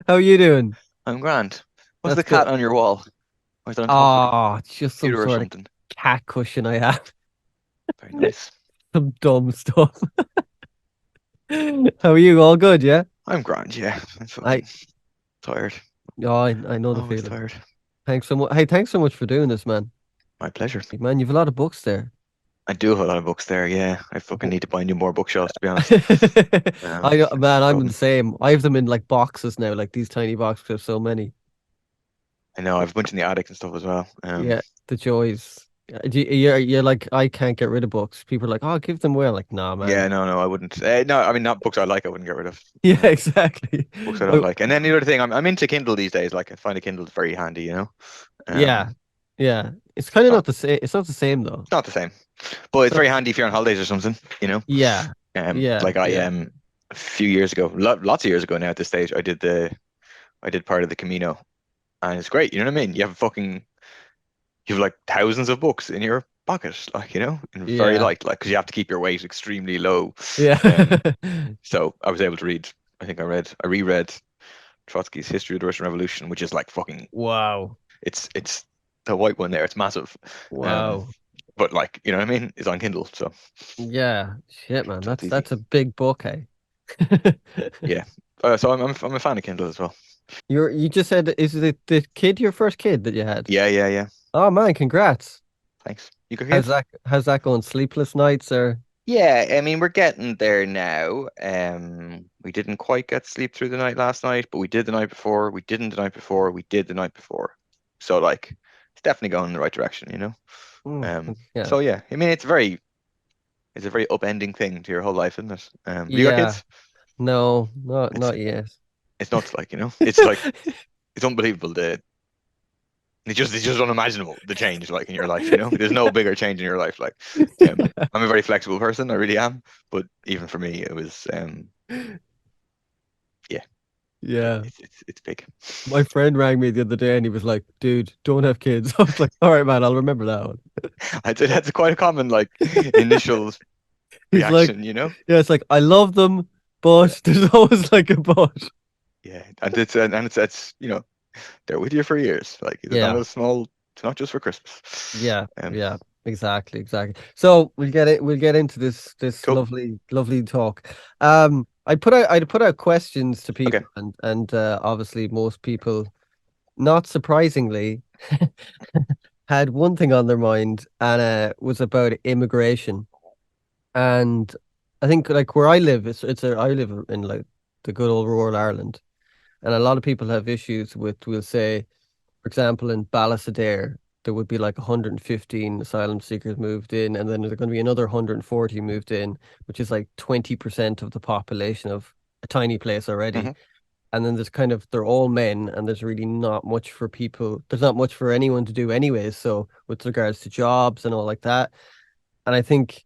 How are you doing? I'm grand. What's the That's cat good. on your wall? Or is it on top of the Oh, it's just some computer or sort of something? cat cushion I have. Very nice. Some dumb stuff. How are you? All good, yeah? I'm grand, yeah. I'm I fucking tired. oh, I know the Always feeling. tired. Thanks so much. Hey, thanks so much for doing this, man. My pleasure. Man, you've a lot of books there. I do have a lot of books there, yeah. I fucking Wh- need to buy new more bookshelves, to be honest. Man, It's a I'm the problem. same. I have them in like boxes now, like these tiny boxes. I have so many. I know, I have a bunch in the attic and stuff as well. Yeah, the joys. You're like, I can't get rid of books. People are like, oh, give them away. I'm like, nah, man. Yeah, no, I wouldn't. No, I mean, not books I like, I wouldn't get rid of. Yeah, Um, exactly. books I don't Oh, like. And then the other thing, I'm into Kindle these days. Like, I find a Kindle very handy, you know? yeah, Um, yeah. It's kind it's of not, not the same. It's not the same though. it's not the same, but It's it's not very the handy same. if you're on holidays or something, you know? Yeah, yeah, Like I yeah. a few years ago, lots of years ago now at this stage, I did part of the Camino, and it's great. You know what I mean? You have like thousands of books in your pocket, like and very Yeah, light, like because you have to keep your weight extremely low. yeah. Um, so I was able to read. I reread Trotsky's History of the Russian Revolution, which is like fucking. Wow, It's the white one there. It's massive. Um, wow. but like you know what I mean? It's on Kindle, Yeah, shit, man. so it's easy. That's a big book, hey. Yeah. So I'm a fan of Kindle as well. You just said, is the kid your first kid that you had? Yeah. Oh man, congrats. Thanks. You got kids? How's that going? Sleepless nights or Yeah, I mean we're getting there now. We didn't quite get sleep through the night last night, but we did the night before. We didn't the night before. We did the night before. So like, it's definitely going in the right direction, you know. mm, yeah. So yeah, I mean it's a very upending thing to your whole life, isn't it? You got Yeah. kids? No, It's not yet. it's nuts, like it's like it's unbelievable. It's just unimaginable the change like in your life, you know. There's no bigger change in your life. Like, I'm a very flexible person, I really am. But even for me, it was yeah, Yeah. it's big. My friend rang me the other day and he was like, dude, don't have kids. I was like, all right, man, I'll remember that one. I'd say that's quite a common like initial He's like, reaction, you know? yeah, it's like, I love them, Yeah, but there's always like a but. yeah, and it's they're with you for years. Like Yeah, it's not just for Christmas. yeah, exactly, exactly. So we'll get into this Cool. lovely talk. I'd put out questions to Okay. people and obviously most people, not surprisingly, had one thing on their mind and was about immigration. And I think like where I live, I live in like the good old rural Ireland, and a lot of people have issues with, we'll say, for example, in Ballysadare, there would be like 115 asylum seekers moved in, and then there's going to be another 140 moved in, which is like 20% of the population of a tiny place already. Hmm. And then there's kind of, they're all men, and there's really not much for people. There's not much for anyone to do anyways. So with regards to jobs and all like that, and I think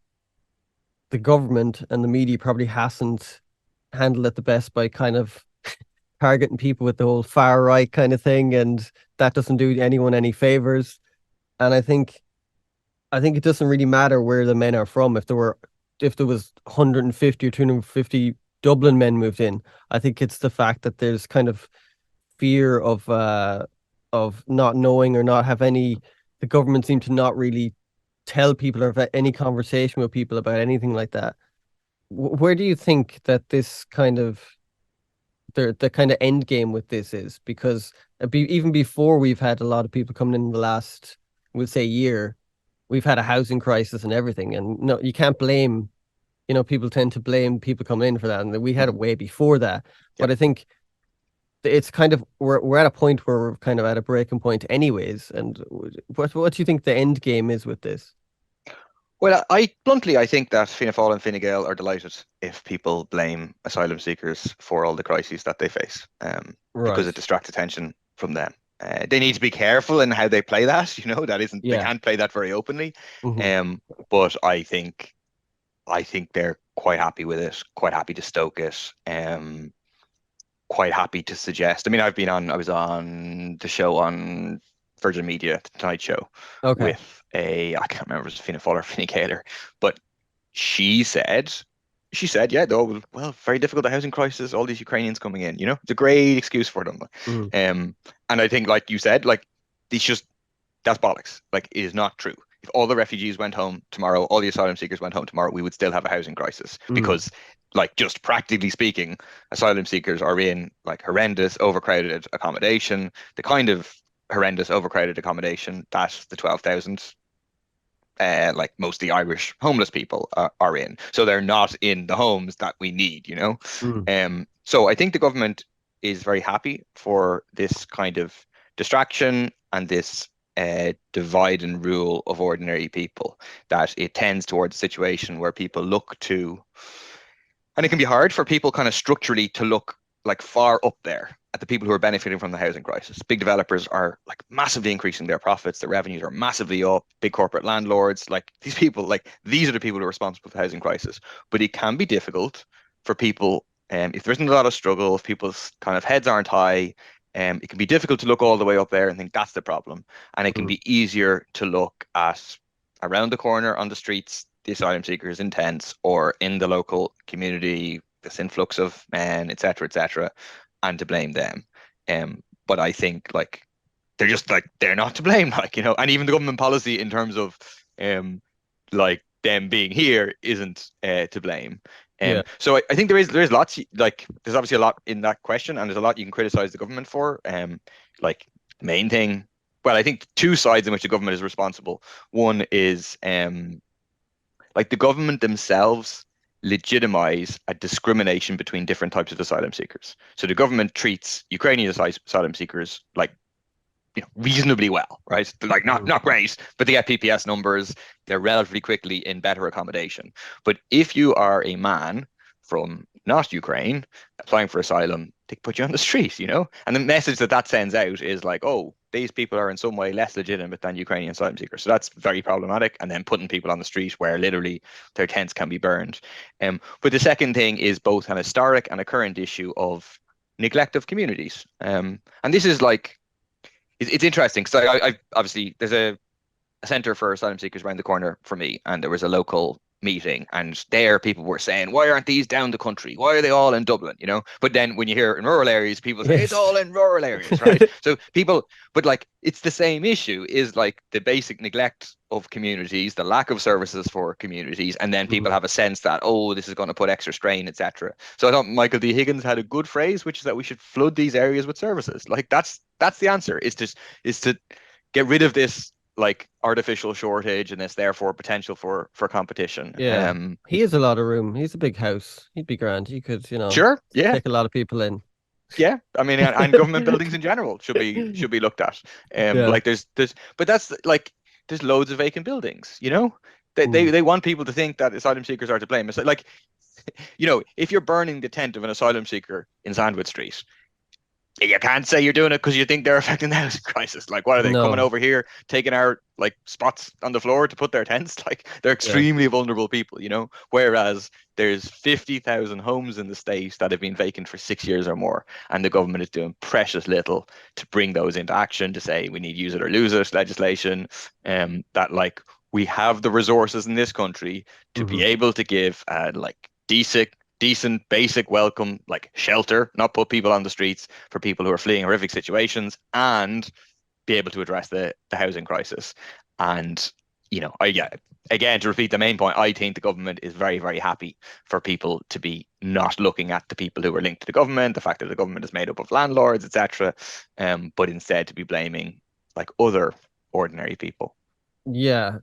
the government and the media probably hasn't handled it the best by kind of targeting people with the whole far right kind of thing, and that doesn't do anyone any favors. And I think it doesn't really matter where the men are from. If there was 150 or 250 Dublin men moved in, I think it's the fact that there's kind of fear of not knowing or not have any. The government seem to not really tell people or have any conversation with people about anything like that. Where do you think that this kind of the kind of end game with this is? Because even before we've had a lot of people coming in the last, we'll say, year, we've had a housing crisis and everything. And no, you can't blame, people tend to blame people coming in for that. And we had Hmm. it way before that. Yeah. But I think it's kind of, we're at a point where we're kind of at a breaking point anyways. And what do you think the end game is with this? Well, I think that Fianna Fáil and Fine Gael are delighted if people blame asylum seekers for all the crises that they face, because it Right. distracts attention from them. They need to be careful in how they play that. They Yeah. can't play that very openly. Hmm. Um, but I think they're quite happy with it, quite happy to stoke it, quite happy to suggest. I mean, I was on the show on Virgin Media, the Tonight Show, Okay. with I can't remember if it was Fianna Fáil or Fine Gael, but she said she said, yeah, though, well, very difficult, the housing crisis, all these Ukrainians coming in, it's a great excuse for them. Mm, Um, and I think, like you said, like, it's just, that's bollocks. Like, it is not true. If all the refugees went home tomorrow, all the asylum seekers went home tomorrow, we would still have a housing crisis mm, because, like, just practically speaking, asylum seekers are in like horrendous, overcrowded accommodation, the kind of horrendous, overcrowded accommodation that the 12,000 like most of the Irish homeless people are in. So they're not in the homes that we need. mm, So I think the government is very happy for this kind of distraction and this divide and rule of ordinary people, that it tends towards a situation where people look to, and it can be hard for people kind of structurally to look like far up there at the people who are benefiting from the housing crisis. Big developers are like massively increasing their profits, their revenues are massively up. Big corporate landlords, like these people, like these are the people who are responsible for the housing crisis. But it can be difficult for people, if there isn't a lot of struggle, if people's kind of heads aren't high, it can be difficult to look all the way up there and think that's the problem. And it can mm. be easier to look at around the corner on the streets, the asylum seekers in tents, or in the local community, this influx of men, etc., and to blame them. But I think like they're just like they're not to blame, and even the government policy in terms of um like them being here isn't to blame. Yeah, So I think there is lots, like there's obviously a lot in that question, and there's a lot you can criticize the government for. Like main thing, well, I think two sides in which the government is responsible. One is like the government themselves legitimize a discrimination between different types of asylum seekers. So the government treats Ukrainian asylum seekers like reasonably well, right? They're like not mm, not great, but they get PPS numbers. They're relatively quickly in better accommodation. But if you are a man from not Ukraine applying for asylum, they put you on the street. And the message that that sends out is like, oh, these people are in some way less legitimate than Ukrainian asylum seekers. So that's very problematic. And then putting people on the street where literally their tents can be burned. But the second thing is both an historic and a current issue of neglect of communities. And this is like it's interesting because I obviously there's a center for asylum seekers around the corner for me, and there was a local meeting, and there people were saying, "Why aren't these down the country? Why are they all in Dublin?" But then when you hear in rural areas, people say it's yes. all in rural areas, right? So people, but like it's the same issue is like the basic neglect of communities, the lack of services for communities, and then people Mm, have a sense that this is going to put extra strain, etc. So I thought Michael D. Higgins had a good phrase, which is that we should flood these areas with services. Like that's the answer. Is to get rid of this like artificial shortage and this therefore potential for competition. yeah. He has a lot of room. He's a big house. He'd be grand. He could, Sure, yeah, take a lot of people in. yeah. I mean, and government buildings in general should be looked at. Yeah. Like but that's like there's loads of vacant buildings. They they Mm, they want people to think that asylum seekers are to blame. It's like if you're burning the tent of an asylum seeker in Sandwich Street, you can't say you're doing it because you think they're affecting the housing crisis. Like, what are they coming no. over here, taking our like spots on the floor to put their tents? Like, they're Yeah. extremely vulnerable people. Whereas there's 50,000 homes in the state that have been vacant for 6 years or more, and the government is doing precious little to bring those into action. To say we need use it or lose it legislation, that like we have the resources in this country to Hmm. be able to give like decent, basic welcome, like shelter, not put people on the streets for people who are fleeing horrific situations, and be able to address the housing crisis. And, yeah, again, to repeat the main point, I think the government is very, very happy for people to be not looking at the people who are linked to the government, the fact that the government is made up of landlords, etc., but instead to be blaming like other ordinary people. Yeah.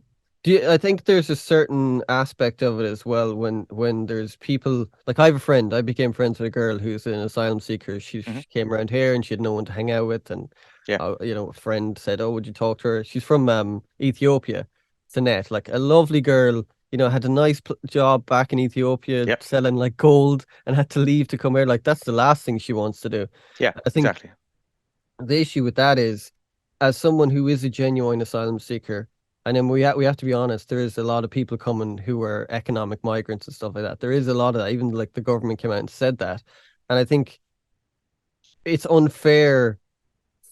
I think there's a certain aspect of it as well when there's people like I have a friend. I became friends with a girl who's an asylum seeker. She Hmm. came around here and she had no one to hang out with, and Yeah. a friend said, "Oh, would you talk to her?" She's from Ethiopia. Sanette, like a lovely girl. Had a nice job back in Ethiopia Yep. selling like gold, and had to leave to come here. Like that's the last thing she wants to do. Yeah. I think Exactly. the issue with that is, as someone who is a genuine asylum seeker, and then we have to be honest, there is a lot of people coming who are economic migrants and stuff like that. There is a lot of that. Even like the government came out and said that, and I think it's unfair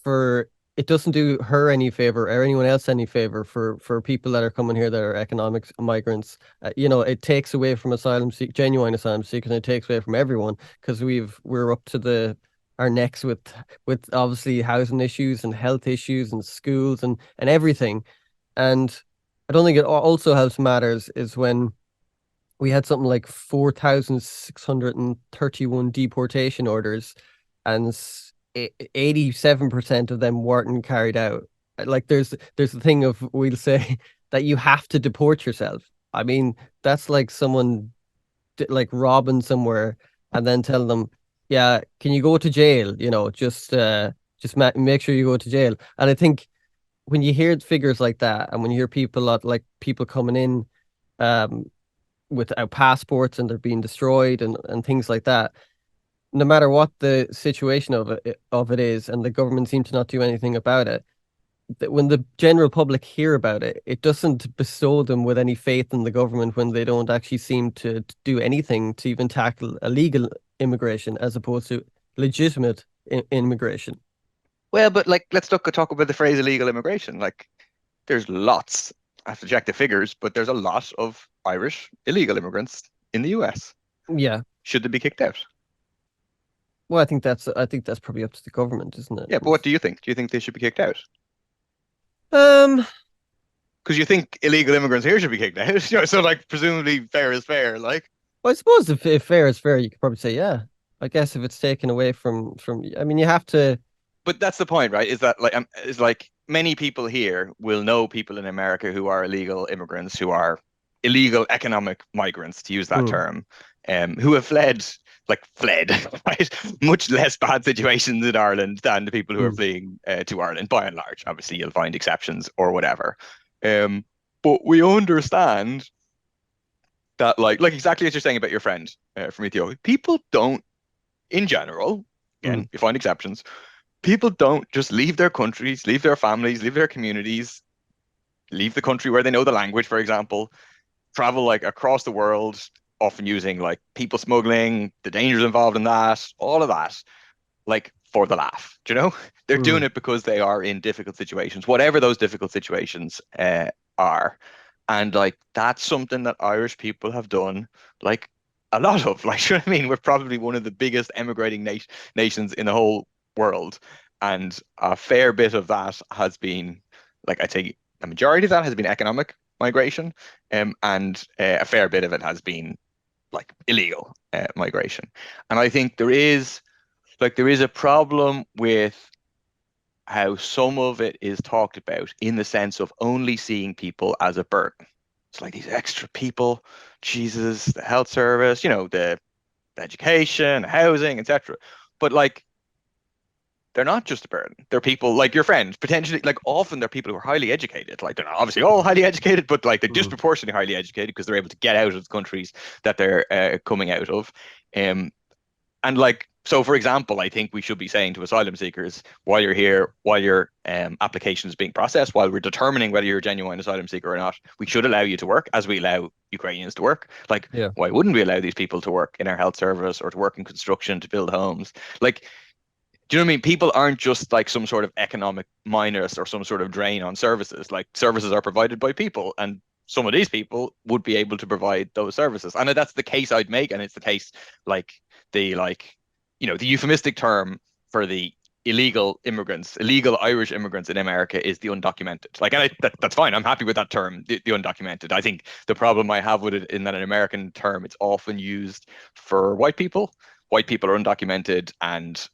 for it doesn't do her any favor or anyone else any favor for people that are coming here that are economic migrants. It takes away from genuine asylum seekers, and it takes away from everyone because we're up to our necks with obviously housing issues and health issues and schools and everything. And I don't think it also helps matters is when we had something like 4,631 deportation orders, and 87% of them weren't carried out. Like there's the thing of we'll say that you have to deport yourself. I mean, that's like someone like robbing somewhere and then tell them, yeah, can you go to jail? Make sure you go to jail. And I think when you hear figures like that, and when you hear like people coming in, um, without passports and they're being destroyed and things like that, no matter what the situation of it is, and the government seem to not do anything about it, that when the general public hear about it, it doesn't bestow them with any faith in the government when they don't actually seem to do anything to even tackle illegal immigration as opposed to legitimate immigration. Well, but like, let's talk about the phrase illegal immigration. Like, there's lots. I have to check the figures, but there's a lot of Irish illegal immigrants in the US. Yeah. Should they be kicked out? Well, I think that's probably up to the government, isn't it? Yeah, but what do you think? Do you think they should be kicked out? Um, Because you think illegal immigrants here should be kicked out. So like presumably fair is fair. Like, well, I suppose if fair is fair, you could probably say yeah. I guess if it's taken away I mean, you have to. but that's the point, right? Is that like is like many people here will know people in America who are illegal immigrants, who are illegal economic migrants, to use that Hmm, term, who have fled, right? Much less bad situations in Ireland than the people who are hmm, fleeing to Ireland, by and large. Obviously, you'll find exceptions or whatever. Um, but we understand that, like exactly as you're saying about your friend from Ethiopia, people don't, in general, hmm, again, you find exceptions, people don't just leave their countries, leave their families, leave their communities, leave the country where they know the language, for example, travel like across the world, often using like people smuggling, the dangers involved in that, all of that, like for the laugh. Do you know? They're hmm, doing it because they are in difficult situations, whatever those difficult situations are. And like that's something that Irish people have done like a lot of. Like, you know what I mean? We're probably one of the biggest emigrating nations in the whole world. And a fair bit of that has been, like, I'd say a majority of that has been economic migration, and a fair bit of it has been like illegal migration. And I think there is a problem with how some of it is talked about in the sense of only seeing people as a burden. It's like these extra people, Jesus, the health service, the education, housing, etc. But like they're not just a burden. They're people like your friends, potentially, like often they're people who are highly educated. Like they're not obviously all highly educated, but like they're hmm. disproportionately highly educated because they're able to get out of the countries that they're coming out of. Um, and like, so for example, I think we should be saying to asylum seekers, while you're here, while your application is being processed, while we're determining whether you're a genuine asylum seeker or not, we should allow you to work as we allow Ukrainians to work. Like, Yeah. why wouldn't we allow these people to work in our health service or to work in construction, to build homes? Like, do you know what I mean? People aren't just like some sort of economic minus or some sort of drain on services. Like services are provided by people, and some of these people would be able to provide those services. And that's the case I'd make, and it's the case like the euphemistic term for the illegal Irish immigrants in America is the undocumented. Like, and that's fine. I'm happy with that term, the undocumented. I think the problem I have with it in that an American term, it's often used for white people. White people are undocumented, and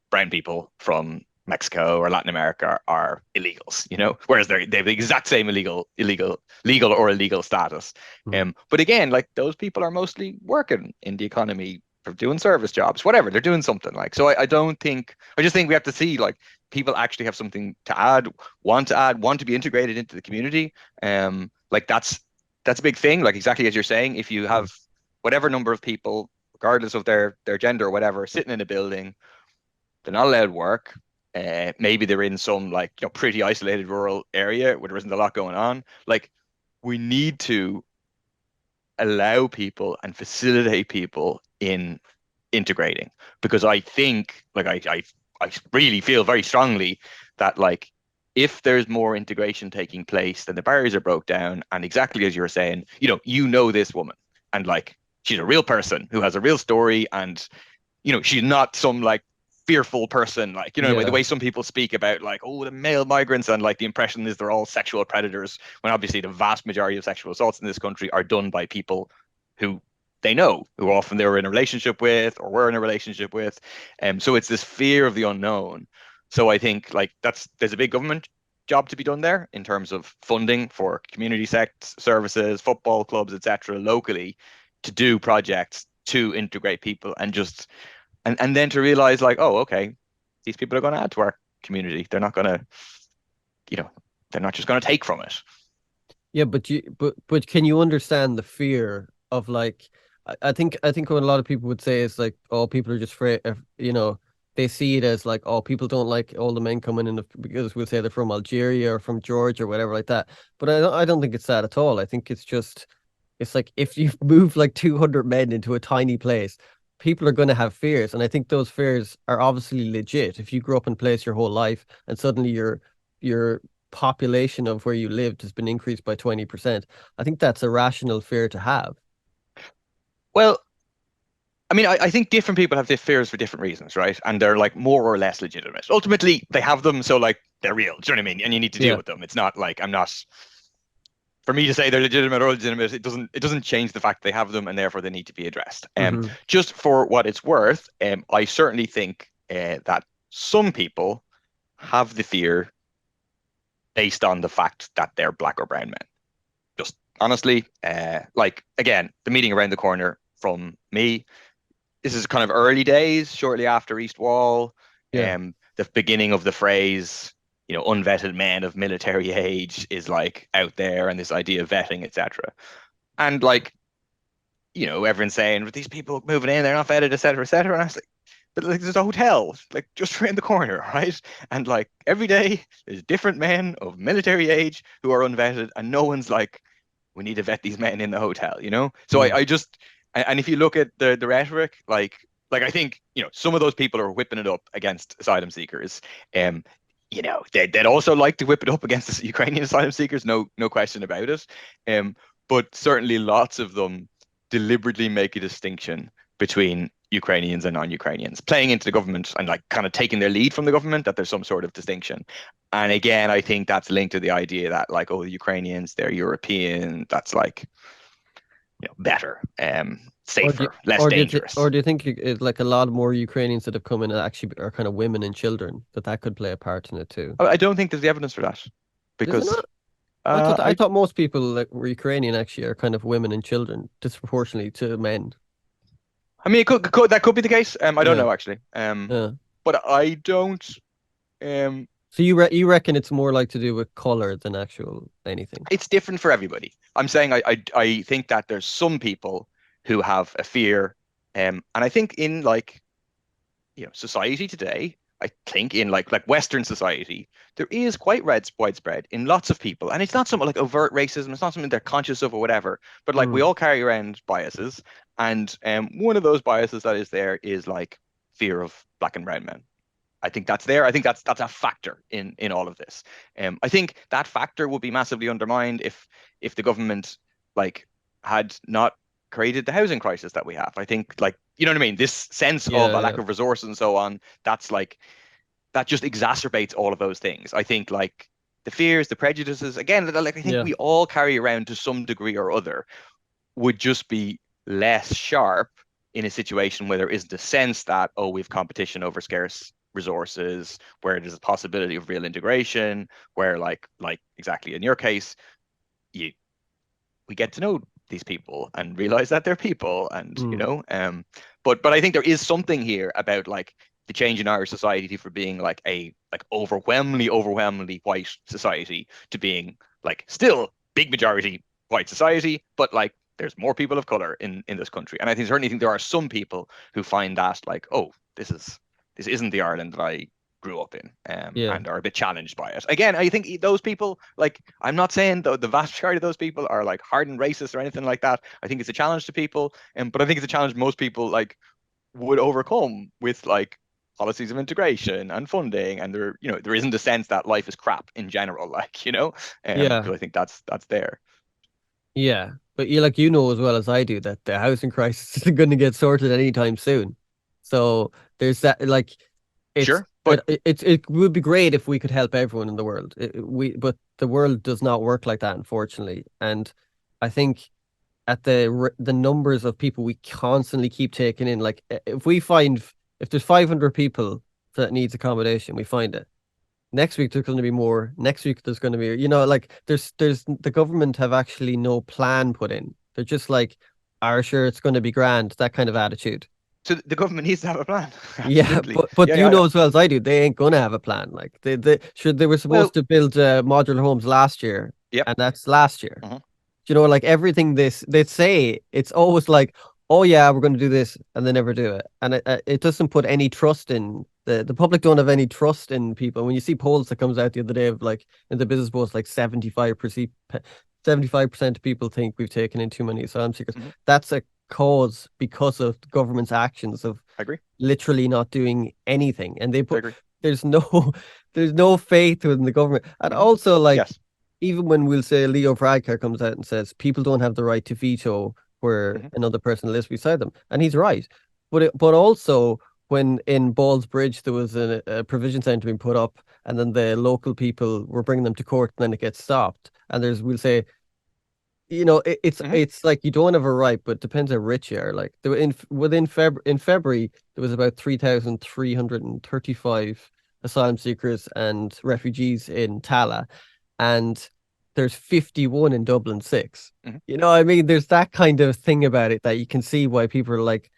brown people from Mexico or Latin America are illegals, whereas they have the exact same legal or illegal status. Hmm. But again, like those people are mostly working in the economy for doing service jobs, whatever, they're doing something like. So I just think we have to see like people actually have something to add, want to be integrated into the community. Like that's a big thing. Like exactly as you're saying, if you Hmm. have whatever number of people, regardless of their gender or whatever, sitting in a building, they're not allowed to work. Maybe they're in some like pretty isolated rural area where there isn't a lot going on. Like we need to allow people and facilitate people in integrating because I think like I I really feel very strongly that like if there's more integration taking place, then the barriers are broke down. And exactly as you were saying, you know this woman, and like she's a real person who has a real story, and she's not some like fearful person, like the Yeah. way some people speak about like, oh, the male migrants, and like the impression is they're all sexual predators, when obviously the vast majority of sexual assaults in this country are done by people who they know, who often they were in a relationship with or were in a relationship with. So it's this fear of the unknown. So I think like there's a big government job to be done there in terms of funding for community sects services, football clubs, etc., locally, to do projects to integrate people, and just and then to realize like, oh, okay, these people are going to add to our community. They're not going to, you know, they're not just going to take from it. Yeah, but can you understand the fear of like I think what a lot of people would say is like, oh, people are just afraid of, they see it as like, oh, people don't like all the men coming in because we'll say they're from Algeria or from Georgia or whatever like that. But I don't think it's that at all. I think it's like if you move like 200 men into a tiny place, people are going to have fears, and I think those fears are obviously legit. If you grew up in a place your whole life and suddenly your population of where you lived has been increased by 20%, I think that's a rational fear to have. Well, I mean, I think different people have their fears for different reasons, right? And they're like more or less legitimate. Ultimately, they have them, so like they're real. Do you know what I mean? And you need to deal Yeah. with them. It's not like I'm not for me to say they're legitimate or legitimate. It doesn't change the fact they have them, and therefore they need to be addressed. Hmm. Just for what it's worth, I certainly think that some people have the fear based on the fact that they're black or brown men. Just honestly, like again, the meeting around the corner from me. This is kind of early days, shortly after East Wall. Yeah. The beginning of the phrase, unvetted men of military age is like out there, and this idea of vetting, etc. And like, everyone's saying, but these people moving in, they're not vetted, etc., etc. And I was like, but like, there's a hotel like just around the corner, right? And like every day, there's different men of military age who are unvetted, and no one's like, we need to vet these men in the hotel. So Mm. I just and if you look at the rhetoric, like I think some of those people are whipping it up against asylum seekers. Um, they'd also like to whip it up against the Ukrainian asylum seekers, no question about it. Um, but certainly lots of them deliberately make a distinction between Ukrainians and non-Ukrainians, playing into the government and like kind of taking their lead from the government, that there's some sort of distinction. And again, I think that's linked to the idea that like, oh, the Ukrainians, they're European, that's like, better, Or do you, safer, less dangerous. or do you think like a lot more Ukrainians that have come in actually are kind of women and children, that could play a part in it too? I don't think there's the evidence for that Is it because not? I I thought most people that were Ukrainian actually are kind of women and children disproportionately to men. I mean, that could be the case. I don't Yeah. know actually. Yeah. But I don't. Um, So you reckon it's more like to do with color than actual anything? it's different for everybody. I'm saying I think that there's some people who have a fear, and I think in like society today, I think in like Western society, there is quite widespread in lots of people, and it's not something like overt racism. It's not something they're conscious of or whatever. But like we Mm. all carry around biases, and one of those biases that is there is like fear of black and brown men. I think that's there. I think that's a factor in all of this. I think that factor would be massively undermined if the government like had not created the housing crisis that we have. I think like you know what I mean. This sense of Yeah, a yeah. lack of resource and so on. That's like that just exacerbates all of those things. I think like the fears, the prejudices. Again, like I think Yeah. we all carry around to some degree or other. Would just be less sharp in a situation where there isn't a sense that, oh, we've competition over scarce resources, where there's a possibility of real integration, where like exactly in your case, you we get to know these people and realize that they're people, and Mm. but I think there is something here about like the change in Irish society for being like a like overwhelmingly white society to being like still big majority white society, but like there's more people of color in this country. And I think certainly think there are some people who find that like, oh, this isn't the Ireland that I grew up in, Yeah. and are a bit challenged by it. Again, I think those people, like, I'm not saying the vast majority of those people are like hardened racist or anything like that. I think it's a challenge to people, but I think it's a challenge most people like would overcome with like policies of integration and funding, and there isn't a sense that life is crap in general, Yeah. because I think that's there. Yeah. But you know as well as I do that the housing crisis isn't going to get sorted anytime soon. So there's that it's Sure, but it would be great if we could help everyone in the world. But the world does not work like that, unfortunately. And I think at the numbers of people we constantly keep taking in, like if there's 500 people that needs accommodation, we find it. Next week there's going to be more. Next week there's going to be, like there's the government have actually no plan put in. They're just like, are sure it's going to be grand, that kind of attitude. so the government needs to have a plan. Yeah, Absolutely. but Yeah, yeah, you I know. know as well as I do, they ain't gonna have a plan. Like they were supposed Well, to build modular homes last year, yep. and that's last year. Mhm. Like everything this they say, it's always like, oh yeah, we're going to do this, and they never do it, and it doesn't put any trust in the public. Don't have any trust in people. When you see polls that comes out the other day of like in the business polls, like 75% of people think we've taken in too many asylum seekers. Mhm. That's a cause because of the government's actions of I agree. literally not doing anything, and they I put agree. there's no there's no faith within the government. And Mhm. also, like, Yes. even when we'll say Leo Varadkar comes out and says people don't have the right to veto where Mhm. another person lives beside them, and he's right. But also when in Ballsbridge there was a provision centre being put up, and then the local people were bringing them to court, and then it gets stopped. And we'll say, Mhm. it's like you don't have a right, but it depends how rich you are. Like there were in February there was about 3,335 asylum seekers and refugees in Tala, and there's 51 in Dublin 6. Mhm. I mean, there's that kind of thing about it that you can see why people are like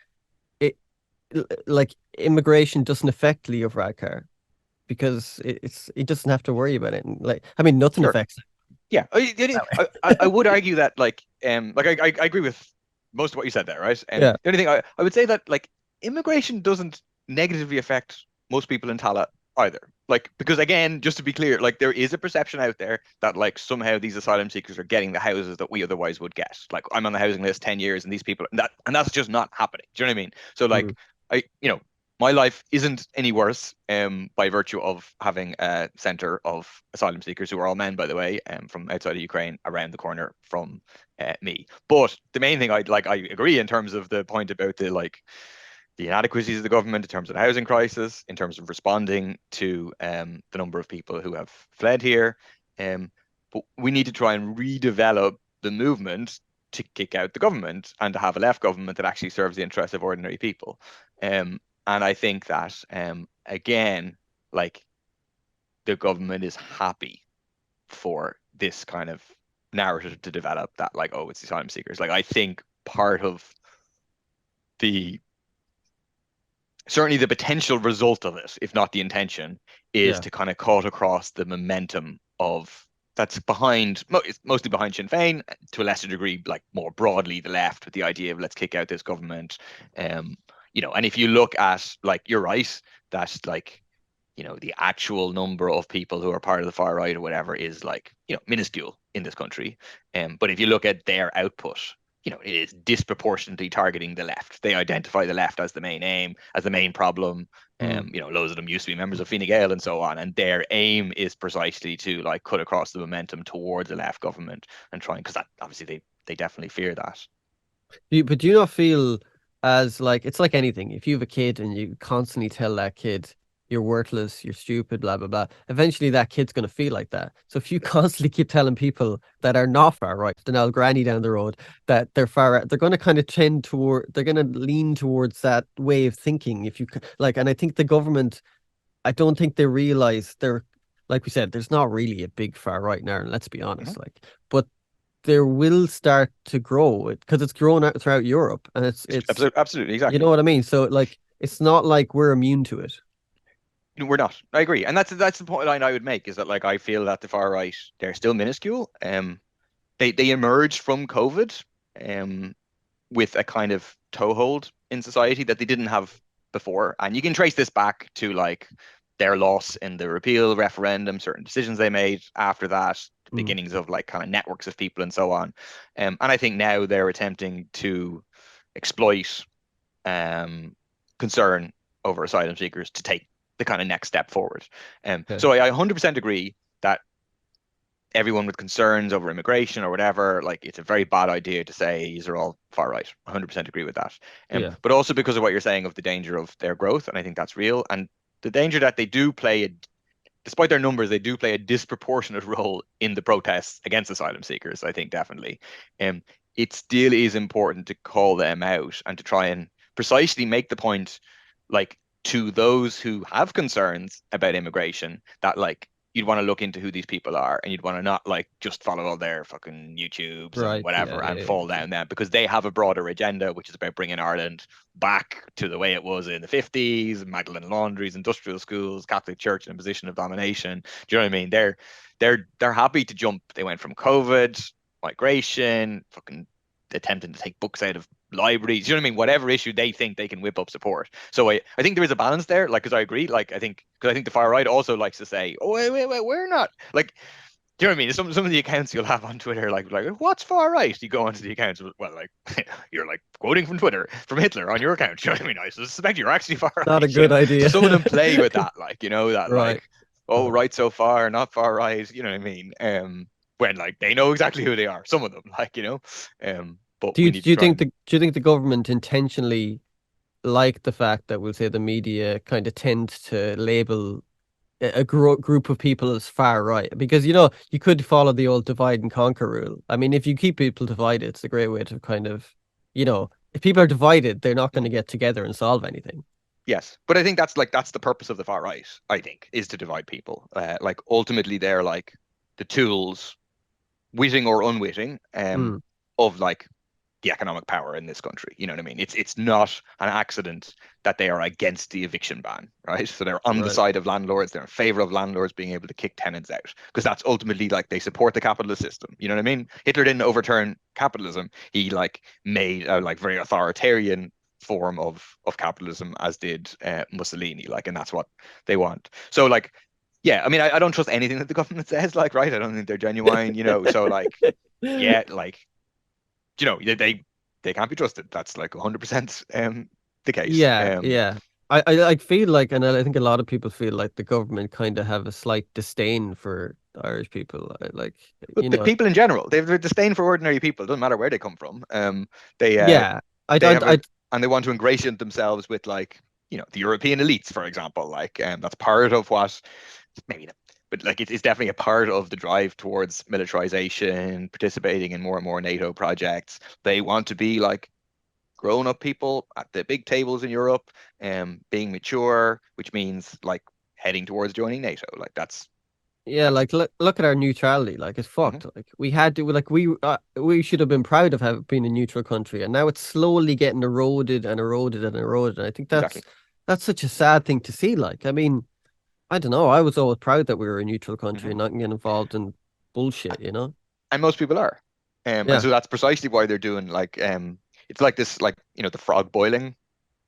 it. Like immigration doesn't affect Leo Varadkar because he doesn't have to worry about it. And, like, I mean, nothing Sure. affects him Yeah. that I way. would argue that I agree with most of what you said there, right? Yeah, The only thing I would say that immigration doesn't negatively affect most people in Tala either. Like, because again, just to be clear, like there is a perception out there that like somehow these asylum seekers are getting the houses that we otherwise would get. Like I'm on the housing list 10 years and these people and that's just not happening. Do you know what I mean? So mm, like my life isn't any worse by virtue of having a center of asylum seekers who are all men, by the way, from outside of Ukraine around the corner from me. But the main thing I agree in terms of the point about the inadequacies of the government in terms of the housing crisis, in terms of responding to the number of people who have fled here. But we need to try and redevelop the movement to kick out the government and to have a left government that actually serves the interests of ordinary people. And I think that again, like the government is happy for this kind of narrative to develop that like, oh, it's the asylum seekers. Like I think part of the certainly the potential result of it, if not the intention, is yeah. to kind of cut across the momentum of that's behind it's mostly behind Sinn Féin, to a lesser degree, like more broadly the left, with the idea of let's kick out this government. Um, and if you look at like you're right, that's like the actual number of people who are part of the far right or whatever is like, minuscule in this country. But if you look at their output, it is disproportionately targeting the left. They identify the left as the main aim, as the main problem. Mm. Loads of them used to be members of Fine Gael and so on. And their aim is precisely to like cut across the momentum towards the left government and try, because that obviously they definitely fear that. But do you not feel as like it's like anything? If you have a kid and you constantly tell that kid you're worthless, you're stupid, blah blah blah, eventually that kid's gonna feel like that. So if you constantly keep telling people that are not far right, the old granny down the road, that they're far right, they're gonna kind of they're gonna lean towards that way of thinking. If you like, and I think the government, I don't think they realize they're like we said, there's not really a big far right now, and let's be Mhm. honest, like, but there will start to grow it because it's grown out throughout Europe, and it's Absolutely, absolutely, you know exactly. what I mean. So like, it's not like we're immune to it. No, we're not. I agree, and that's the point I would make is that like I feel that the far right they're still minuscule. They emerged from COVID, um, with a kind of toehold in society that they didn't have before, and you can trace this back to like their loss in the repeal referendum, certain decisions they made after that, the Mm. beginnings of like kind of networks of people and so on. And I think now they're attempting to exploit concern over asylum seekers to take the kind of next step forward. Okay. So I 100% agree that everyone with concerns over immigration or whatever, like it's a very bad idea to say these are all far right. 100% agree with that. Yeah. But also because of what you're saying of the danger of their growth, and I think that's real, and the danger that they do play despite their numbers, they do play a disproportionate role in the protests against asylum seekers, I think definitely. Um, it still is important to call them out and to try and precisely make the point, like, to those who have concerns about immigration, that like you'd want to look into who these people are and you'd want to not like just follow all their fucking YouTubes and Right. Yeah. whatever Yeah. and Yeah. fall down there because they have a broader agenda, which is about bringing Ireland back to the way it was in the 50s, Magdalen laundries, industrial schools, Catholic Church in a position of domination. Do you know what I mean? They're happy to jump. They went from COVID, migration, fucking attempting to take books out of libraries. You know what I mean? Whatever issue they think they can whip up support. So I think there is a balance there. Like, because I agree. Like, I think the far right also likes to say, "Oh, wait, we're not like." Do you know what I mean? Some of the accounts you'll have on Twitter, like what's far right? You go onto the accounts, well, like you're like quoting from Twitter from Hitler on your account. Do you know what I mean? I suspect you're actually far Not a right. You good know, so idea. some of them play with that, like that, Right. like oh, Uh, right so far, not far right. You know what I mean? When like they know exactly who they are. Some of them, but we need to try and do you think the government intentionally like the fact that we'll say the media kind of tends to label group of people as far right? Because you could follow the old divide and conquer rule. I mean, if you keep people divided, it's a great way to kind of, if people are divided, they're not going to Mhm. get together and solve anything. Yes, but I think that's the purpose of the far right. I think is to divide people. Like ultimately, they're like the tools, witting or unwitting, Mm, of like the economic power in this country. You know what I mean? It's not an accident that they are against the eviction ban, right? So they're on the right. side of landlords. They're in favor of landlords being able to kick tenants out because that's ultimately like they support the capitalist system. You know what I mean? Hitler didn't overturn capitalism. He like made a like very authoritarian form of capitalism, as did Mussolini. Like, and that's what they want. So like. Yeah, I mean, I don't trust anything that the government says, like, right? I don't think they're genuine, So, like, yeah, like, they can't be trusted. That's like 100% the case. Yeah, yeah. I like feel like, and I think a lot of people feel like the government kind of have a slight disdain for Irish people. Like, But people in general, they have a disdain for ordinary people. Doesn't matter where they come from. They yeah. they have a and they want to ingratiate themselves with like the European elites, for example. Like, that's part of what maybe not, but like it's definitely a part of the drive towards militarization, participating in more and more NATO projects. They want to be like grown-up people at the big tables in Europe, being mature, which means like heading towards joining NATO. Like Yeah, that's like look at our neutrality. Like it's mhm, fucked. Like we had to like we should have been proud of having been a neutral country, and now it's slowly getting eroded and eroded and eroded. And I think exactly. that's such a sad thing to see. Like, I mean, I don't know. I was always proud that we were a neutral country Mhm. and not get involved in bullshit. You know? And most people are, and Yeah, so that's precisely why they're doing like it's like this like the frog boiling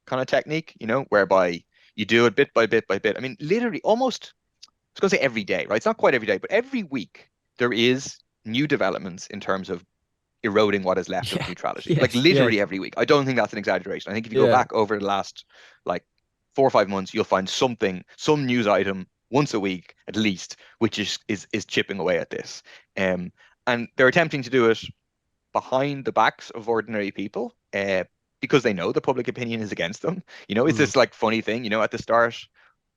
kind of technique, whereby you do it bit by bit by bit. I mean, literally almost I was going to say every day, right? It's not quite every day, but every week there is new developments in terms of eroding what is left of yeah, neutrality. Like yes, literally yes, every week. I don't think that's an exaggeration. I think if you go yeah, back over the last like 4 or 5 months, you'll find something, some news item once a week at least, which is chipping away at this. Um, and they're attempting to do it behind the backs of ordinary people, because they know the public opinion is against them. It's mm, this like funny thing, at the start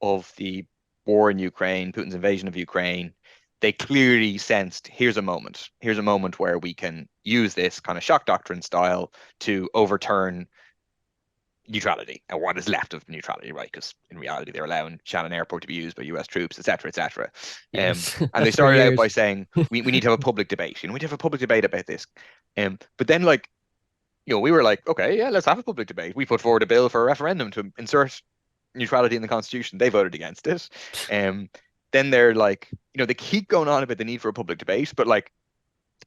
of the war in Ukraine, Putin's invasion of Ukraine, they clearly sensed here's a moment where we can use this kind of shock doctrine style to overturn neutrality and what is left of neutrality, right? Because in reality, they're allowing Shannon Airport to be used by US troops, etc., etc. yes. And they For started out by years. saying, we need to have a public debate. We need to have a public debate about this. But then, like, we were like, okay, yeah, let's have a public debate. We put forward a bill for a referendum to insert neutrality in the Constitution. They voted against it. Um, then they're like, they keep going on about the need for a public debate, but like,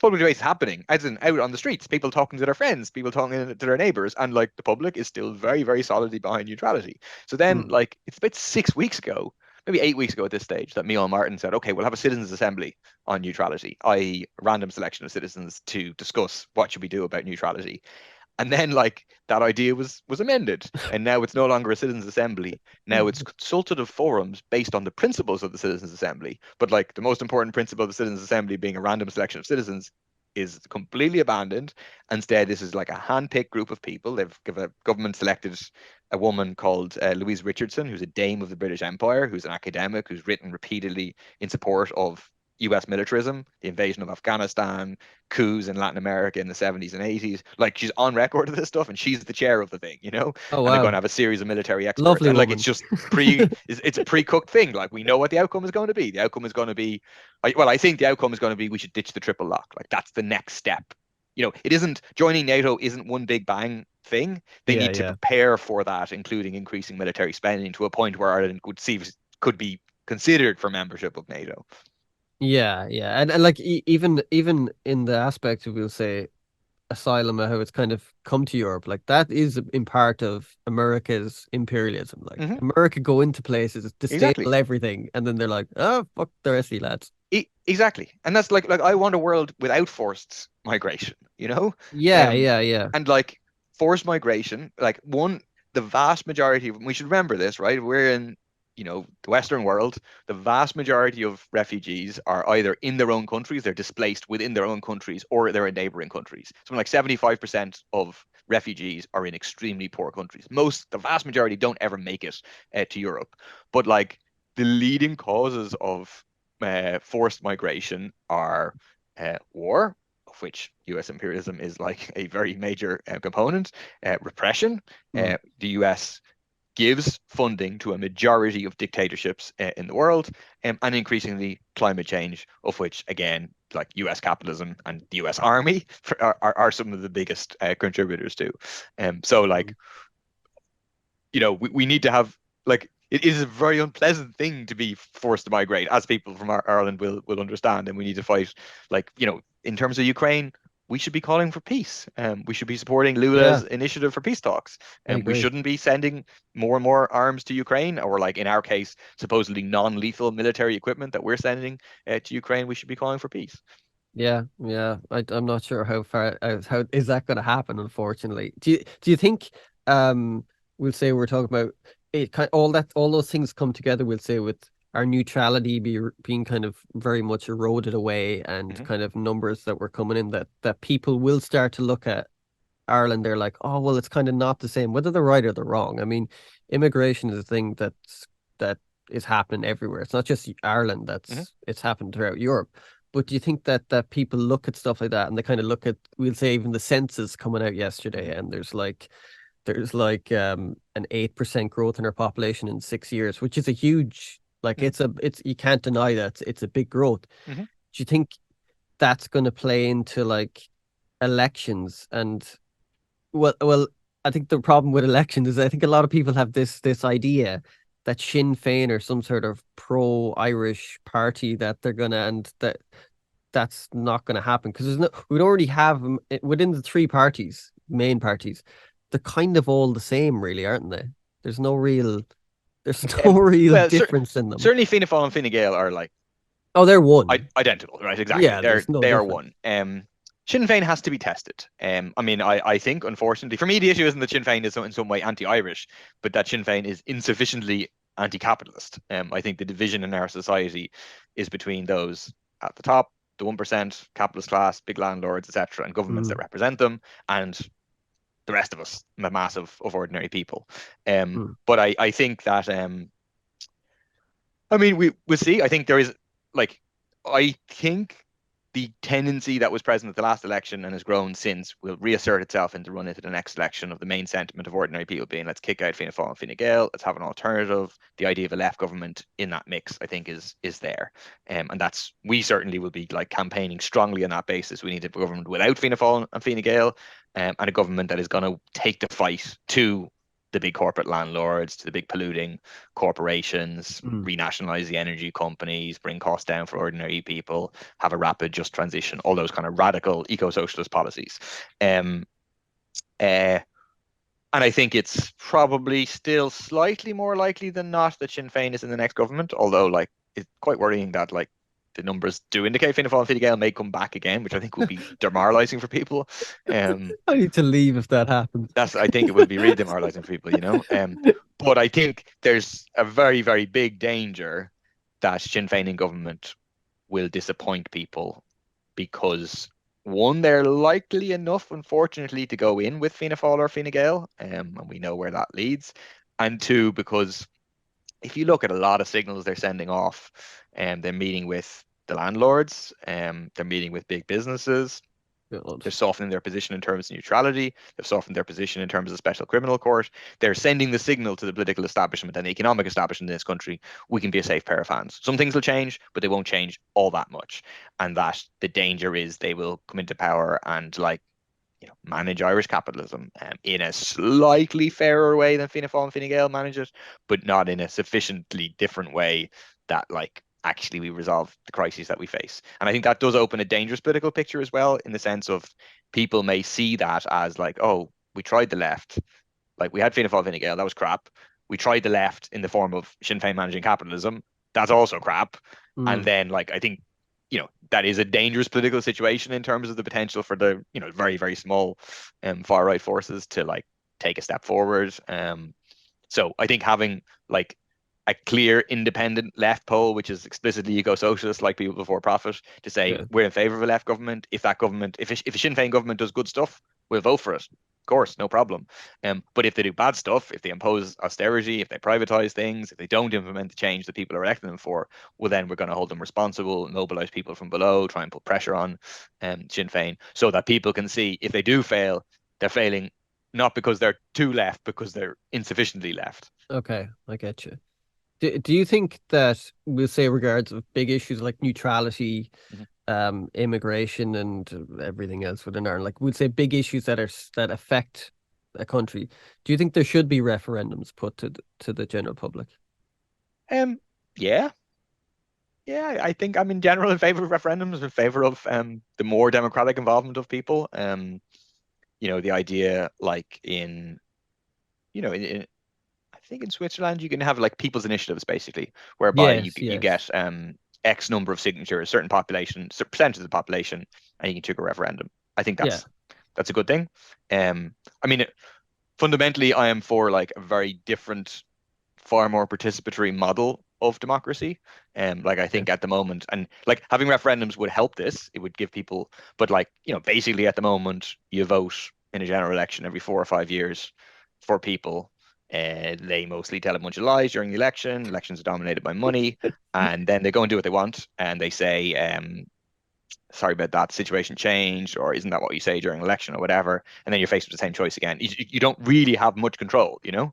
public debate is happening, as in out on the streets, people talking to their friends, people talking to their neighbors, and like the public is still very, very solidly behind neutrality. So then, Mm, like, it's about 6 weeks ago, maybe 8 weeks ago at this stage, that Micheál Martin said, okay, we'll have a citizens' assembly on neutrality, i.e., random selection of citizens to discuss what should we do about neutrality. And then like that idea was amended, and now it's no longer a citizens' assembly. Now it's consultative forums based on the principles of the citizens' assembly. But like the most important principle of the citizens' assembly being a random selection of citizens is completely abandoned. Instead, this is like a hand-picked group of people. They've given a government selected a woman called Louise Richardson, who's a dame of the British Empire, who's an academic, who's written repeatedly in support of US militarism, the invasion of Afghanistan, coups in Latin America in the 70s and 80s. Like she's on record of this stuff and she's the chair of the thing, you know? Oh And they're going to wow, have a series of military experts. lovely And like it's woman. just it's a pre-cooked thing. Like we know what the outcome is going to be. The outcome is going to be I think the outcome is going to be we should ditch the triple lock. Like that's the next step. You know, it isn't joining NATO isn't one big bang thing. They Yeah, need to yeah. prepare for that, including increasing military spending to a point where Ireland could be considered for membership of NATO. Yeah, yeah, and like even in the aspect of we'll say asylum, how it's kind of come to Europe, like that is in part of America's imperialism. Like Hmm. America go into places, Exactly. disable everything, and then they're like, oh fuck the rest of you lads. Exactly. And that's like I want a world without forced migration, you know? Yeah, Um, yeah, yeah. and like forced migration, like the vast majority of, we should remember this, right? We're in, the Western world. The vast majority of refugees are either in their own countries, they're displaced within their own countries, or they're in neighboring countries. Something like 75% of refugees are in extremely poor countries. The vast majority don't ever make it to Europe. But like the leading causes of forced migration are war, of which US imperialism is like a very major component, repression. Mm, The US gives funding to a majority of dictatorships in the world, and increasingly climate change, of which, again, like US capitalism and the US Army are some of the biggest contributors to. So, like, mm. we need to have like it is a very unpleasant thing to be forced to migrate, as people from Ireland will understand, and we need to fight. Like, in terms of Ukraine, we should be calling for peace. We should be supporting Yeah, Lula's initiative for peace talks, I and we agree. shouldn't be sending more and more arms to Ukraine, or like in our case, supposedly non-lethal military equipment that we're sending to Ukraine. We should be calling for peace. Yeah, yeah. I'm not sure how far how is that going to happen, unfortunately. Do you think we'll say we're talking about it kind all those things come together, we'll say, with our neutrality being kind of very much eroded away, and Hmm. kind of numbers that were coming in, that people will start to look at Ireland, they're like, oh well, it's kind of not the same, whether they're right or they're wrong. I mean, immigration is a thing that is happening everywhere. It's not just Ireland, Hmm. it's happened throughout Europe. But do you think that people look at stuff like that, and they kind of look at, we'll say, even the census coming out Hmm. yesterday, and there's like an 8% growth in our population in 6 years, which is a huge, like, Hmm. it's you can't deny that it's a big growth. Hmm. Do you think that's going to play into like elections? And well, I think the problem with elections is I think a lot of people have this idea that Sinn Féin are some sort of pro-Irish party, that they're gonna, and that's not gonna happen, because we'd already have them within the three parties, main parties. They're kind of all the same, really, aren't they? There's no real there's no real Well, difference in them. certainly Fianna Fáil and Fine Gael are like Oh, they're one. identical, right? Exactly. Yeah, there's no They are difference. one. Sinn Féin has to be tested. I mean, I think, unfortunately, for me, the issue isn't that Sinn Féin is in some way anti-Irish, but that Sinn Féin is insufficiently anti-capitalist. I think the division in our society is between those at the top, the 1%, capitalist class, big landlords, etc., and governments that Mm, represent them, and the rest of us, the mass of ordinary people. mm, But I think that I mean, we'll see. I think there is like I think the tendency that was present at the last election and has grown since will reassert itself and to run into the next election, of the main sentiment of ordinary people being, let's kick out Fianna Fáil and Fine Gael, let's have an alternative. The idea of a left government in that mix, I think, is there. And that's, we certainly will be like campaigning strongly on that basis. We need a government without Fianna Fáil and Fine Gael, and a government that is going to take the fight to the big corporate landlords, to the big polluting corporations, mm. renationalize the energy companies, bring costs down for ordinary people, have a rapid just transition, all those kind of radical eco-socialist policies. Um, uh, and I think it's probably still slightly more likely than not that Sinn Féin is in the next government, although like it's quite worrying that like the numbers do indicate Fianna Fáil and Fine Gael may come back again, which I think would be demoralising for people. I need to leave if that happens. I think it will be really demoralising for people, you know. But I think there's a very, very big danger that Sinn Féin in government will disappoint people because one, they're likely enough, unfortunately, to go in with Fianna Fáil or Fine Gael, and we know where that leads. And two, because if you look at a lot of signals they're sending off, they're meeting with the landlords, they're meeting with big businesses, God. they're softening their position in terms of neutrality. They've softened their position in terms of special criminal court. They're sending the signal to the political establishment and the economic establishment in this country, we can be a safe pair of hands. Some things will change, but they won't change all that much. And that the danger is they will come into power and manage Irish capitalism in a slightly fairer way than Fianna Fáil and Fine Gael manage it, but not in a sufficiently different way that actually we resolve the crises that we face. And I think that does open a dangerous political picture as well, in the sense of people may see that as oh, we tried the left, we had Fianna Fáil, Fine Gael, that was crap. We tried the left in the form of Sinn Féin managing capitalism, that's also crap. And Mm, then I think that is a dangerous political situation in terms of the potential for the very, very small far right forces to take a step forward. So I think having a clear independent left pole, which is explicitly eco-socialist, like People Before Profit, to say yeah. we're in favor of a left government. If that government, if a Sinn Féin government does good stuff, we'll vote for it. Of course, no problem. But if they do bad stuff, if they impose austerity, if they privatize things, if they don't implement the change that people are electing them for, well, then we're going to hold them responsible, mobilize people from below, try and put pressure on Sinn Féin so that people can see if they do fail, they're failing not because they're too left, because they're insufficiently left. Okay, I get you. Do you think that we'll say regards of big issues like neutrality, Mhm. immigration, and everything else within Ireland, we'd say big issues that affect a country? Do you think there should be referendums put to the general public? Yeah, yeah, I think I'm in general in favor of referendums, in favor of the more democratic involvement of people. The idea in I think in Switzerland you can have people's initiatives basically, whereby Yes, you yes, get X number of signatures, a certain population, percentage of the population, and you can trigger a referendum. I think yeah. that's a good thing. I mean, fundamentally, I am for a very different, far more participatory model of democracy. I Okay. think at the moment, and having referendums would help this. It would give people, but basically at the moment, you vote in a general election every 4 or 5 years for people. They mostly tell a bunch of lies during the election. Elections are dominated by money, and then they go and do what they want, and they say, sorry about that, situation changed, or isn't that what you say during election, or whatever, and then you're faced with the same choice again. You don't really have much control, Yeah,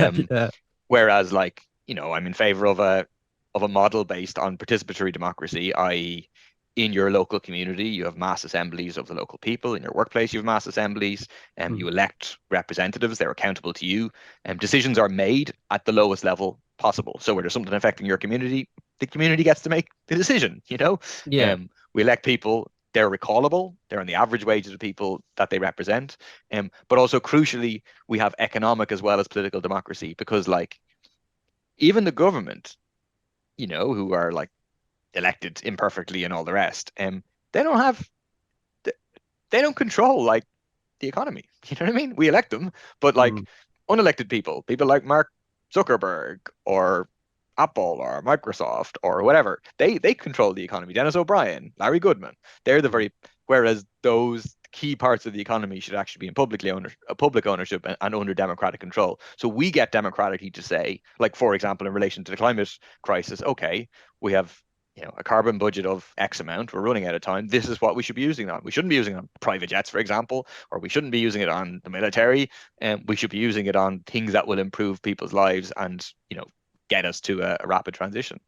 Um, yeah. Whereas, I'm in favor of a model based on participatory democracy, i.e., in your local community, you have mass assemblies of the local people. In your workplace, you have mass assemblies, and Mm. you elect representatives. They're accountable to you, and decisions are made at the lowest level possible. So, where there's something affecting your community, the community gets to make the decision. Yeah, We elect people. They're recallable. They're on the average wages of people that they represent. But also crucially, we have economic as well as political democracy because, even the government, who are elected imperfectly and all the rest, they don't have, they don't control the economy. You know what I mean? We elect them, but mm. unelected people like Mark Zuckerberg or Apple or Microsoft or whatever, they control the economy. Dennis O'Brien, Larry Goodman, they're the Mm. very, whereas those key parts of the economy should actually be in public ownership and under democratic control. So we get democratically to say, for example, in relation to the climate crisis, okay, we have a carbon budget of X amount. We're running out of time. This is what we should be using it on. We shouldn't be using it on private jets, for example, or we shouldn't be using it on the military. And we should be using it on things that will improve people's lives and get us to a rapid transition.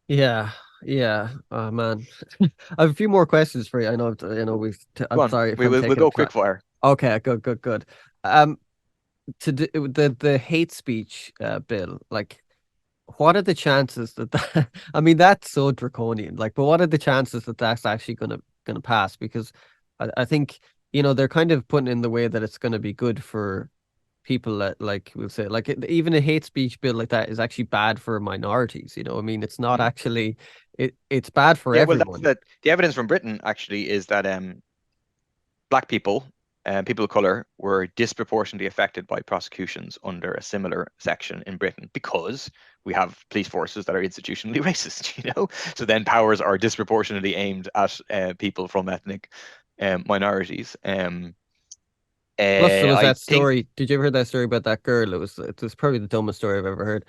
Yeah, yeah. Oh man, I have a few more questions for you. I know, Go I'm on, sorry if we I'm will we'll taking go up time. quick fire. Okay, good, good, good. Um, to do, the hate speech bill, what are the chances that I mean, that's so draconian. But what are the chances that that's actually gonna pass? Because I think they're kind of putting in the way that it's gonna be good for people that like will say like even a hate speech bill like that is actually bad for minorities. You know, I mean, it's not Mm. actually it's bad for Yeah, well, that's everyone. the evidence from Britain actually is that black people and people of color were disproportionately affected by prosecutions under a similar section in Britain because we have police forces that are institutionally racist, you know? So then powers are disproportionately aimed at people from ethnic minorities. Plus, there was I that think, story. Did you ever hear that story about that girl? It was probably the dumbest story I've ever heard.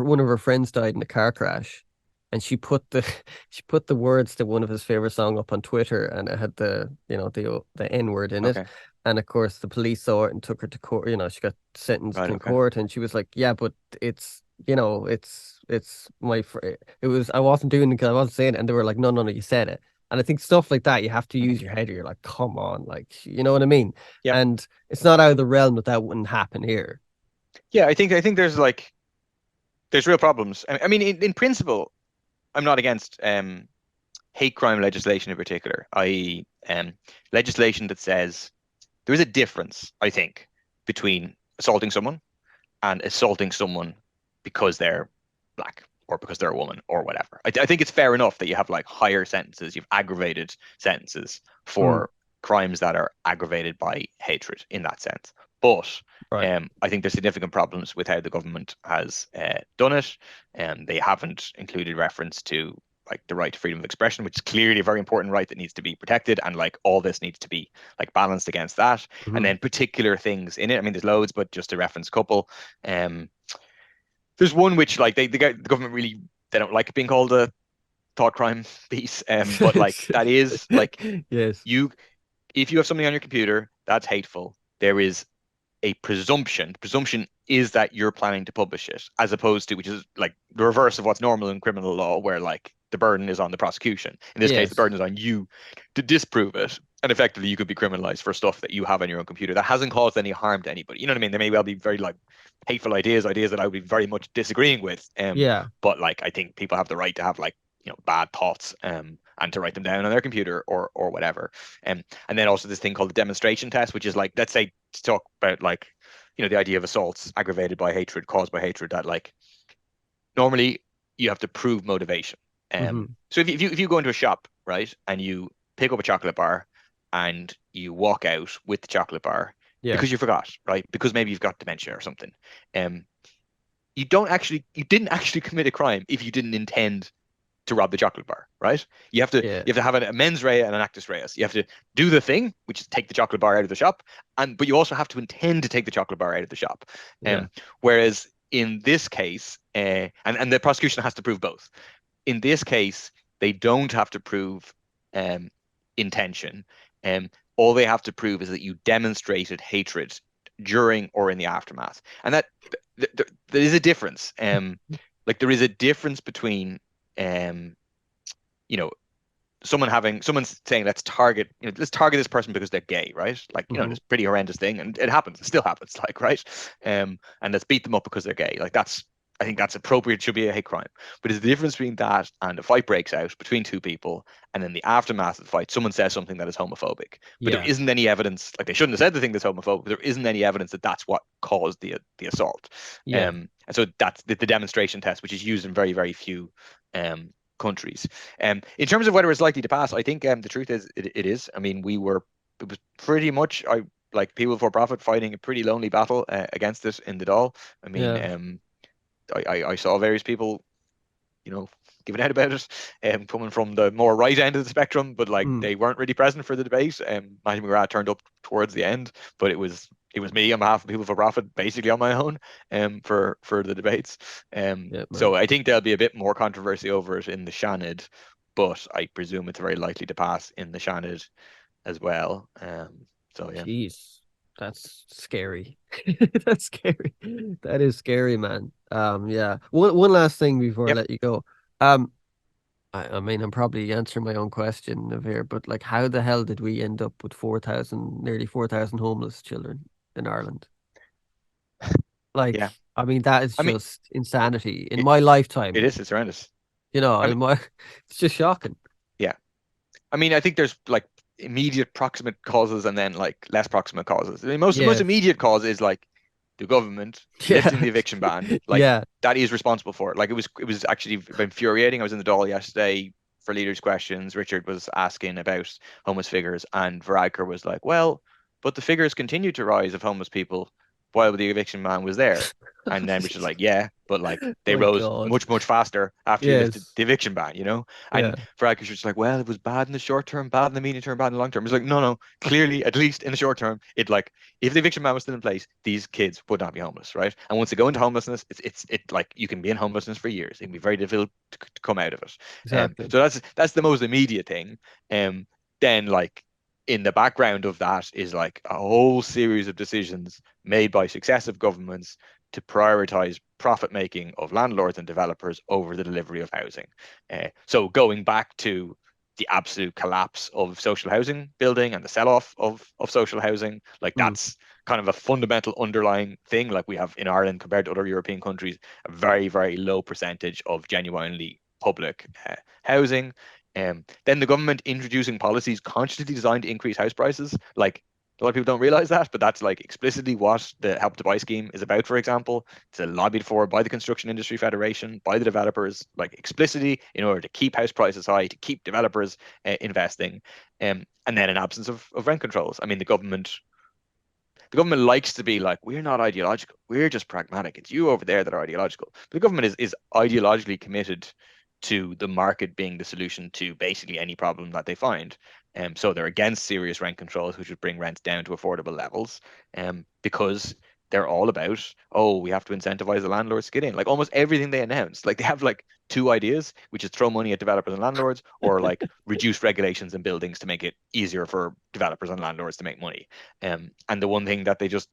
One of her friends died in a car crash, and she put the she put the words to one of his favorite song up on Twitter, and it had the N word in it. okay, And of course, the police saw it and took her to court. You know, she got sentenced right, in okay. court, and she was like, "Yeah, but it's my it was I wasn't doing it because I wasn't saying it," and they were like, "No, no, no, you said it." And I think stuff like that, you have to use Mhm. your head. Or you're like, "Come on," like you know what I mean? Yep. And it's not out of the realm that that wouldn't happen here. Yeah, I think there's real problems. I mean, in principle, I'm not against hate crime legislation in particular, i.e., legislation that says there is a difference, I think, between assaulting someone and assaulting someone because they're black or because they're a woman or whatever. I think it's fair enough that you have like higher sentences, you've aggravated sentences Mm, for crimes that are aggravated by hatred in that sense. But right. I think there's significant problems with how the government has done it. They haven't included reference to like the right to freedom of expression, which is clearly a very important right that needs to be protected, and like all this needs to be like balanced against that. And Hmm. then particular things in it. I mean, there's loads, but just to reference a couple. Um, there's one which like the government really they don't like being called a thought crime piece. But like that is like Yes. you if you have something on your computer that's hateful, there is a presumption. The presumption is that you're planning to publish it, as opposed to which is like the reverse of what's normal in criminal law, where like the burden is on the prosecution. In this case, the Yes. burden is on you to disprove it. And effectively, you could be criminalized for stuff that you have on your own computer that hasn't caused any harm to anybody. You know what I mean? There may well be very like hateful ideas that I would be very much disagreeing with. Yeah. But like I think people have the right to have like bad thoughts and to write them down on their computer or whatever. And then also this thing called the demonstration test, which is like let's say to talk about like the idea of assaults aggravated by hatred, caused by hatred, that like normally you have to prove motivation. Hmm. So if you go into a shop, right, and you pick up a chocolate bar and you walk out with the chocolate bar Yeah. because you forgot, right? Because maybe you've got dementia or something. Um, you didn't actually commit a crime if you didn't intend to rob the chocolate bar, right? You have to Yeah. you have to have a mens rea and an actus reus. You have to do the thing, which is take the chocolate bar out of the shop, but you also have to intend to take the chocolate bar out of the shop. Yeah. Whereas in this case, and the prosecution has to prove both. In this case, they don't have to prove um, intention. All they have to prove is that you demonstrated hatred during or in the aftermath, and that there is a difference. Like there is a difference between um, you know, someone saying let's target this person because they're gay, right? Like, Hmm. it's a pretty horrendous thing, and it happens, it still happens, like, right? And let's beat them up because they're gay. Like I think that's appropriate, should be a hate crime. But there's the difference between that and a fight breaks out between two people, and in the aftermath of the fight, someone says something that is homophobic, but there Yeah. isn't any evidence, like they shouldn't have said the thing that's homophobic, but there isn't any evidence that that's what caused the assault. Yeah. And so that's the demonstration test, which is used in very, very few um, countries. In terms of whether it's likely to pass, I think the truth is it is. I mean, it was pretty much like people for profit fighting a pretty lonely battle against it in the Dáil. I mean, Yeah. I saw various people, you know, giving out about it, coming from the more right end of the spectrum, but like Mm. they weren't really present for the debate. Matthew McGrath turned up towards the end, but it was me on behalf of people for profit, basically on my own, for the debates. Yeah, man. So I think there'll be a bit more controversy over it in the Shanid, but I presume it's very likely to pass in the Shanid as well. So yeah, Jeez. That's scary. That's scary. That is scary, man. Yeah. One last thing before I yep. let you go. Um, I mean, I'm probably answering my own question of here, but like, how the hell did we end up with 4,000, nearly 4,000 homeless children in Ireland? Like, Yeah. I mean, that is I mean, just insanity. In it, my it lifetime, is. It's horrendous. I mean, in my, it's just shocking. yeah. I mean, I think there's like immediate proximate causes and then like less proximate causes. The most Yes. immediate cause is like the government lifting Yeah. the eviction ban, like Yeah. that is responsible for it. Like it was actually infuriating. I was in the Dála yesterday for leaders' questions. Richard was asking about homeless figures, and Varadkar was like, "Well, but the figures continued to rise of homeless people while the eviction ban was there." And then Richard's like, "Yeah, but like they My rose God. much, much faster after you lifted Yes. the eviction ban, you know?" Yeah. And Varadkar's just like, "Well, it was bad in the short term, bad in the medium term, bad in the long term." It's like, no, no, clearly, at least in the short term, it like if the eviction ban was still in place, these kids would not be homeless, right? And once they go into homelessness, it like you can be in homelessness for years. It can be very difficult to come out of it. Exactly. So that's the most immediate thing. Um, then like in the background of that is like a whole series of decisions made by successive governments to prioritize profit making of landlords and developers over the delivery of housing. So going back to the absolute collapse of social housing building and the sell-off of social housing, like Mm. that's kind of a fundamental underlying thing. Like we have in Ireland compared to other European countries, a very, very low percentage of genuinely public housing. Then the government introducing policies consciously designed to increase house prices. Like a lot of people don't realize that, but that's like explicitly what the Help to Buy scheme is about, for example. It's lobbied for by the Construction Industry Federation, by the developers, like explicitly in order to keep house prices high, to keep developers investing. And then in absence of rent controls. I mean, the government likes to be like, we're not ideological, we're just pragmatic. It's you over there that are ideological. But the government is ideologically committed to the market being the solution to basically any problem that they find. So they're against serious rent controls, which would bring rents down to affordable levels, because they're all about, oh, we have to incentivize the landlords to get in. Like almost everything they announce, like they have like two ideas, which is throw money at developers and landlords, or like reduce regulations in buildings to make it easier for developers and landlords to make money. And the one thing that they just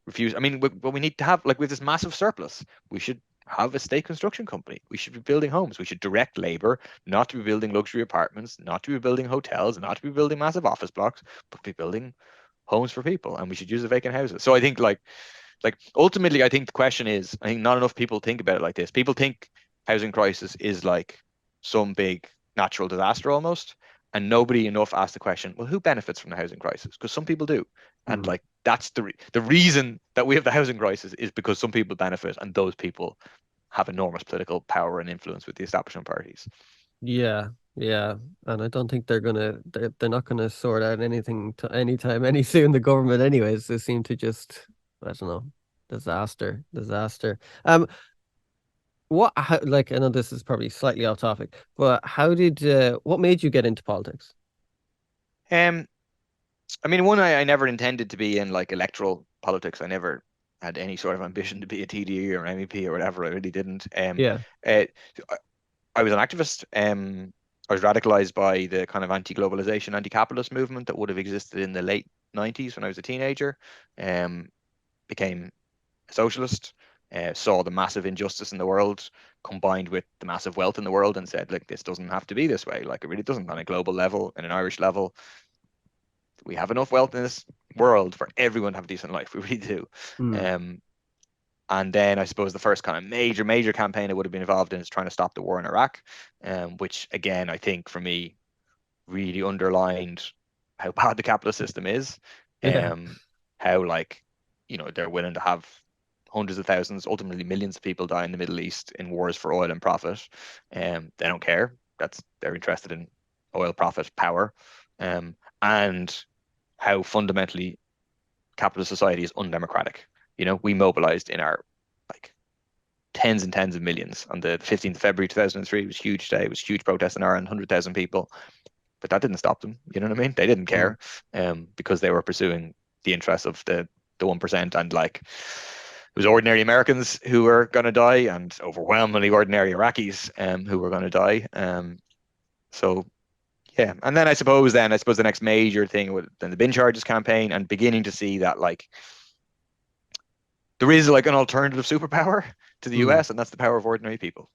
refuse, I mean, what we need to have, like with this massive surplus, we should have a state construction company. We should be building homes. We should direct labor, not to be building luxury apartments, not to be building hotels, not to be building massive office blocks, but be building homes for people. And we should use the vacant houses. So I think like ultimately, I think the question is, I think not enough people think about it like this. People think housing crisis is like some big natural disaster almost, and nobody enough asks the question, well, who benefits from the housing crisis? Because some people do, and Mm. like that's the reason that we have the housing crisis is because some people benefit, and those people have enormous political power and influence with the establishment parties. Yeah. Yeah. And I don't think they're not gonna sort out anything to anytime any soon, the government anyways. They seem to just, I don't know, disaster, disaster. Like I know this is probably slightly off topic, but what made you get into politics? Um, I mean, one, I never intended to be in like electoral politics. I never had any sort of ambition to be a TDE or an MEP or whatever. I really didn't. Yeah. Uh, I was an activist. I was radicalized by the kind of anti-globalization, anti-capitalist movement that would have existed in the late 90s when I was a teenager. Um, Became a socialist, saw the massive injustice in the world combined with the massive wealth in the world and said, like, this doesn't have to be this way. Like, it really doesn't on a global level, and an Irish level. We have enough wealth in this world for everyone to have a decent life. We really do. Mm. Um, and then I suppose the first kind of major, major campaign I would have been involved in is trying to stop the war in Iraq, which again, I think for me really underlined how bad the capitalist system is, Yeah. um, how like, they're willing to have hundreds of thousands, ultimately millions of people die in the Middle East in wars for oil and profit. They don't care. They're interested in oil, profit, power, and how fundamentally capitalist society is undemocratic. We mobilized in our like tens and tens of millions on the 15th of February 2003. It was a huge day. It was a huge protest in Ireland, 100,000 people. But that didn't stop them. You know what I mean? They didn't Mm. care, because they were pursuing the interests of the 1%, and like it was ordinary Americans who were going to die and overwhelmingly ordinary Iraqis who were going to die. So yeah, and then I suppose the next major thing was then the bin charges campaign and beginning to see that like there is like an alternative superpower to the Mm. US, and that's the power of ordinary people.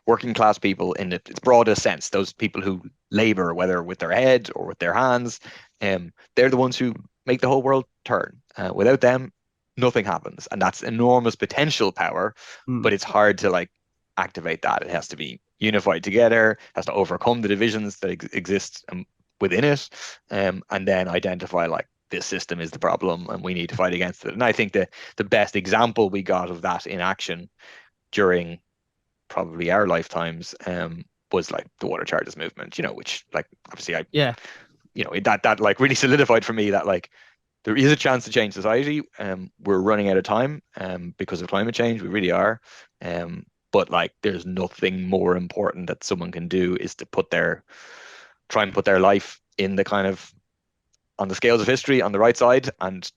Working class people in its broadest sense, those people who labor, whether with their head or with their hands, they're the ones who make the whole world turn. Without them, nothing happens, and that's enormous potential power. Mm. But it's hard to like activate that. It has to be unified together, has to overcome the divisions that exist within it, and then identify like this system is the problem and we need to fight against it. And I think the best example we got of that in action during probably our lifetimes was like the water charges movement, which like obviously Yeah. that like really solidified for me that like there is a chance to change society. We're running out of time because of climate change. We really are. But like there's nothing more important that someone can do is to try and put their life in the kind of on the scales of history on the right side. And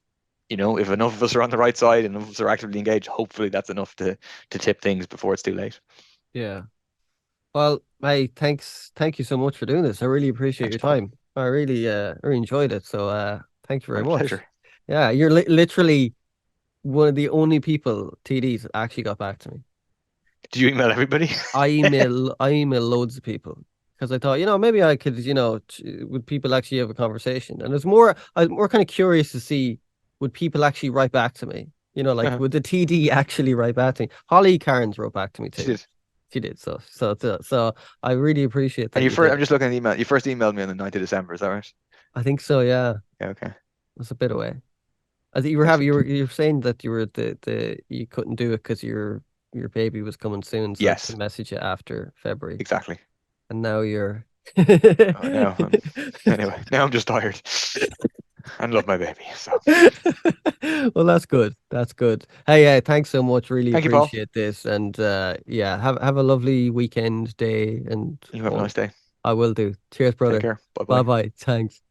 if enough of us are on the right side and enough of us are actively engaged, hopefully that's enough to tip things before it's too late. Yeah. Well, hey, thank you so much for doing this. I really appreciate Thanks, your Paul. time. I really enjoyed it. So thank you very My much. pleasure. Yeah, you're literally one of the only people TDs actually got back to me. Did you email everybody? I email loads of people because I thought, maybe I could, would people actually have a conversation? And I was more kind of curious to see would people actually write back to me? Like Uh-huh. would the TD actually write back to me? Holly Cairns wrote back to me She too. did. She did. So I really appreciate And that you you first, did. I'm just looking at the email. You first emailed me on the 9th of December, is that right? I think so. Yeah, Yeah, okay. it's a bit away. I think Excellent. you were saying that you were the you couldn't do it because your baby was coming soon, so to Yes, message you after February, exactly. and now you're. Oh, anyway, now I'm just tired and love my baby. So Well, that's good. That's good. Hey, yeah, thanks so much. Really thank you, Paul. appreciate this, and yeah, have a lovely weekend day, and You have a all. nice day. I will do. Cheers, Take brother. care. Bye Bye bye. bye. Thanks.